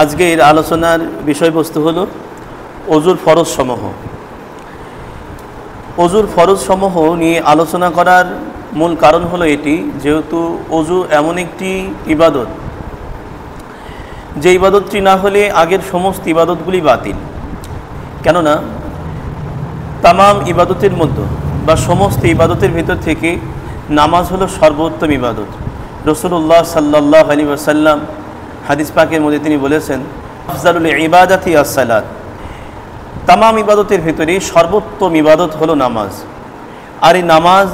আজকের আলোচনার বিষয়বস্তু হলো অজুর ফরজ সমূহ। অজুর ফরজ সমূহ নিয়ে আলোচনা করার মূল কারণ হলো এটি, যেহেতু অজু এমন একটি ইবাদত যে ইবাদতটি না হলে আগের সমস্ত ইবাদতগুলি বাতিল। কেননা তামাম ইবাদতের মধ্যে বা সমস্ত ইবাদতের ভিতর থেকে নামাজ হলো সর্বোত্তম ইবাদত। রাসূলুল্লাহ সাল্লাল্লাহু আলাইহি ওয়াসাল্লাম হাদিস পাকের মধ্যে তিনি বলেছেন, আফজালুল ইবাদাতি আস-সালাত, তামাম ইবাদতের ভিতরে সর্বোত্তম ইবাদত হলো নামাজ। আর এই নামাজ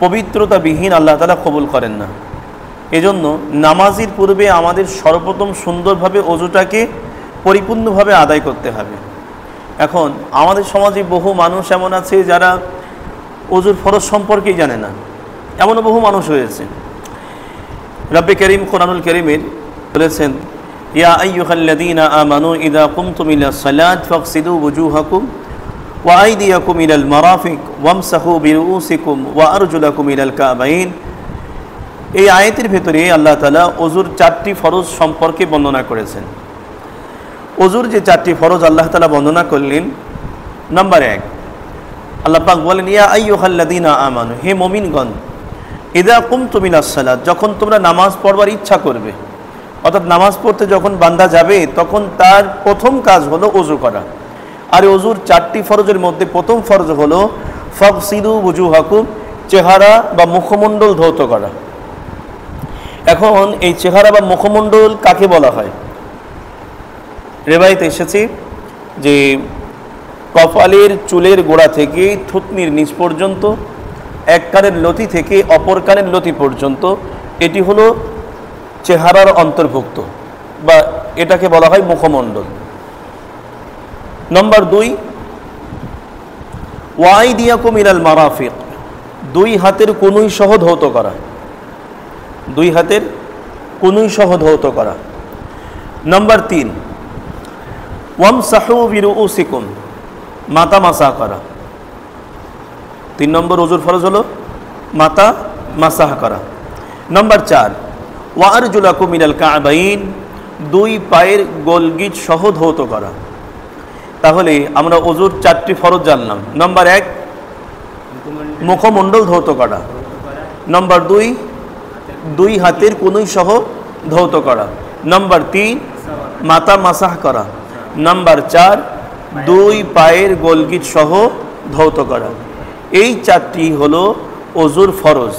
পবিত্রতাবিহীন আল্লাহ তাআলা কবুল করেন না। এজন্য নামাজের পূর্বে আমাদের সর্বপ্রথম সুন্দরভাবে অজুটাকে পরিপূর্ণভাবে আদায় করতে হবে। এখন আমাদের সমাজে বহু মানুষ এমন আছে যারা অজুর ফরজ সম্পর্কেই জানে না, এমনও বহু মানুষ হয়েছে। রব্বে করিম কোরআনুল কারীমের বলেছেন, ইয়া আইয়ুহাল্লাযীনা আমানু ইযা কুমতুম ইলাস সালাত ফাগসিলু ওয়ুজুহাকুম ওয়া আইদিয়াকুম ইলাল মারাফিক ওয়ামসাহু বিরুউসিকুম ওয়া আরজুলাকুম ইলাল কাবাইন। এই আয়াতের ভিতরে আল্লাহ তাআলা অজুর 4টি ফরজ সম্পর্কে বর্ণনা করেছেন। অজুর যে 4টি ফরজ আল্লাহ তাআলা বর্ণনা করলেন, নাম্বার 1, আল্লাহ পাক বলেন, ইয়া আইয়ুহাল্লাযীনা আমানু, হে মুমিনগণ, ইযা কুমতুম ইলাস সালাত, যখন তোমরা নামাজ পড়বার ইচ্ছা করবে, অর্থাৎ নামাজ পড়তে যখন বান্দা যাবে তখন তার প্রথম কাজ হলো অজু করা। আর অজুর 4টি ফরজের মধ্যে প্রথম ফরজ হলো ফাগসিলু ওয়ুজুহাকুম, চেহারা বা মুখমণ্ডল ধৌত করা। এখন এই চেহারা বা মুখমণ্ডল কাকে বলা হয়? রিওয়ায়াতে এসেছে যে কপালের চুলের গোড়া থেকে থুতনির নিচ পর্যন্ত, এক কানের লতি থেকে অপর কানের লতি পর্যন্ত, এটি হলো চেহারার অন্তর্ভুক্ত বা এটাকে বলা হয় মুখমণ্ডল। নম্বর 2, ওয়াইদিয়াকুম ইলাল মারাফিক, 2 হাতের কনুই সহ ধৌত করা, 2 হাতের কনুই সহ ধৌত করা। নম্বর 3, ওয়ামসাহু বিরুউসিকুম, মাথা মাসাহ করা। 3 নম্বর ওজুর ফরজ হলো মাথা মাসাহ করা। নম্বর 4, ওয়া আরজুলাকুম ইলাল কাবাইন, 2 পায়ের গোলগিট সহ ধৌত করা। তাহলে আমরা ওজুর 4টি ফরজ জানলাম। নম্বর 1, মুখমণ্ডল ধৌত করা। নম্বর 2, হাতের কনুই সহ ধৌত করা। নম্বর 3, মাথা মাসাহ করা। নম্বর 4, 2 পায়ের গোলগিট সহ ধৌত করা। এই 4টি হলো ওজুর ফরজ।